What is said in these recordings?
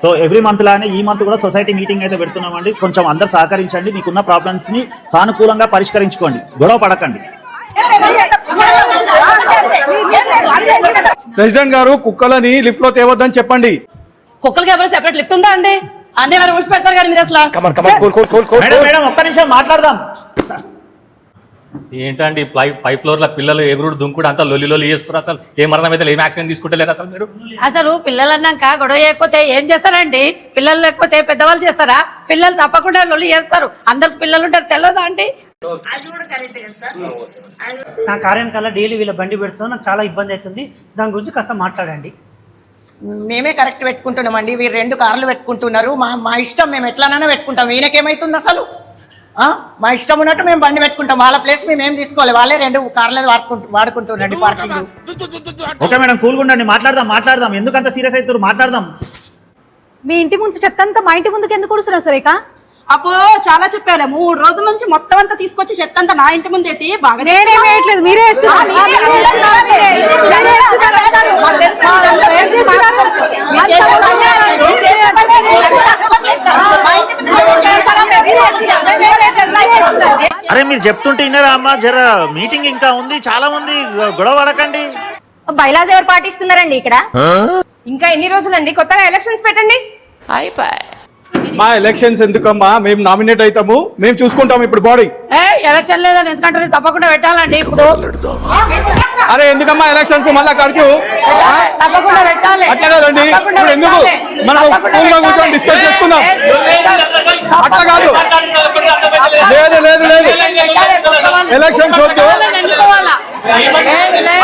So every month లానే ఈ month కూడా సొసైటీ మీటింగ్ అయితే పెడుతున్నామండి. కొంచెం అందరు సహకరించండి, మీకున్న ప్రాబ్లమ్స్ ని సానుకూలంగా పరిష్కరించుకోండి, గొడవ పడకండి. ప్రెసిడెంట్ గారు కుక్కలని లిఫ్ట్ లో తేవద్దని చెప్పండి. కుక్కలకి ఎవరు సెపరేట్ లిఫ్ట్ ఉందా అండి? అన్ని వారు ఊసి పెడతారు కానీ మీరు అసలు. మేడం ఒక్క నిమిషం మాట్లాడదాం. ఏంటండి పై ఫ్లోర్ లో పిల్లలు ఎగురుడు దుంకుడు అంతా లొల్లి చేస్తారు. అసలు ఏ మరణం అయితే ఏం యాక్షన్ తీసుకుంటలేరు అసలు మీరు. అసలు పిల్లలు అన్నాక గొడవ చేయకపోతే ఏం చేస్తారండి? పిల్లలు లేకపోతే పెద్దవాళ్ళు చేస్తారా? పిల్లలు తప్పకుండా లొల్లి చేస్తారు. అందరికి పిల్లలు ఉంటారు, తెలియదా అండి? నా కార్యం కల్లా డైలీ వీళ్ళ బండి పెడుతున్నా నాకు చాలా ఇబ్బంది అవుతుంది. దాని గురించి కాస్త మాట్లాడండి. మేమే కరెక్ట్ పెట్టుకుంటున్నామండి, వీరు 2 కార్లు పెట్టుకుంటున్నారు. మా ఇష్టం, మేము ఎట్లానైనా పెట్టుకుంటాం. ఈయనకేమైతుంది అసలు? మా ఇష్టం ఉన్నట్టు మేము బండి పెట్టుకుంటాం. వాళ్ళ ప్లేస్ మేము ఏం తీసుకోవాలి, వాళ్ళే 2 కార్లు వాడుకుంటున్నాండి పార్కింగ్. ఓకే మేడం, కూల్గా ఉండండి, మాట్లాడదాం. ఎందుకంత సీరియస్ అవుతారు? మాట్లాడదాం. మీ ఇంటి ముందు చెత్త అంతా మా ఇంటి ముందుకు ఎందుకు కూర్చున్నావు సురేఖ? అప్పో చాలా చెప్పారు. 3 రోజుల నుంచి మొత్తం అంతా తీసుకొచ్చి చెత్త అంతా నా ఇంటి ముందు వేసి బాగా నేనేం వేయట్లేదు, మీరే అరే మీరు చెప్తుంటే ఇన్నరా అమ్మా, జర మీటింగ్ ఇంకా ఉంది, చాలా మంది, గొడవ పడకండి. బైలాస్ ఎవరు పాటిస్తున్నారండి ఇక్కడ? ఇంకా ఎన్ని రోజులండి? కొత్తగా ఎలక్షన్స్ పెట్టండి. మా ఎలక్షన్స్ ఎందుకమ్మా, మేము నామినేట్ అవుతాము, మేము చూసుకుంటాం ఇప్పుడు బాడీ. ఎలక్షన్ లేదని ఎందుకంటే తప్పకుండా పెట్టాలండి ఇప్పుడు. అరే ఎందుకమ్మా ఎలక్షన్స్ మళ్ళా ఖర్చు? తప్పకుండా పెట్టాలి. అట్లా కాదండి, ఇప్పుడు ఎందుకు మనం కూల్గా కూర్చొని డిస్కస్ చేసుకుందాం. అట్లా కాదు, లేదు ఎలక్షన్స్ వద్దు.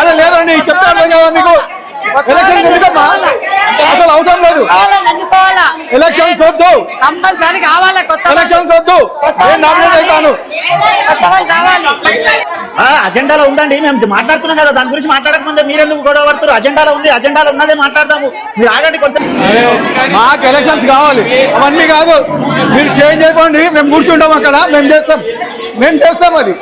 అదే లేదండి, చెప్తే అర్థం కదా మీకు. ఎలక్షన్స్ ఎందుకమ్మా, అసలు అవసరం లేదు. ఎలక్షన్స్ వద్దు, కంపల్సరీ కావాలి. ఎలక్షన్స్ వద్దు, నేను నామినేట్ అవుతాను. అజెండాలో ఉందండి, మేము మాట్లాడుతున్నాం కదా, దాని గురించి మాట్లాడకముందే మీరెందుకు గొడవ పడుతున్నారు? అజెండాలో ఉంది, అజెండాలో ఉన్నదే మాట్లాడదాము. మీరు ఆగండి కొంచెం. మాకు ఎలక్షన్స్ కావాలి, అవన్నీ కాదు. మీరు చేంజ్ అయిపోండి, మేము కూర్చుంటాం అక్కడ, మేము చేస్తాం అది.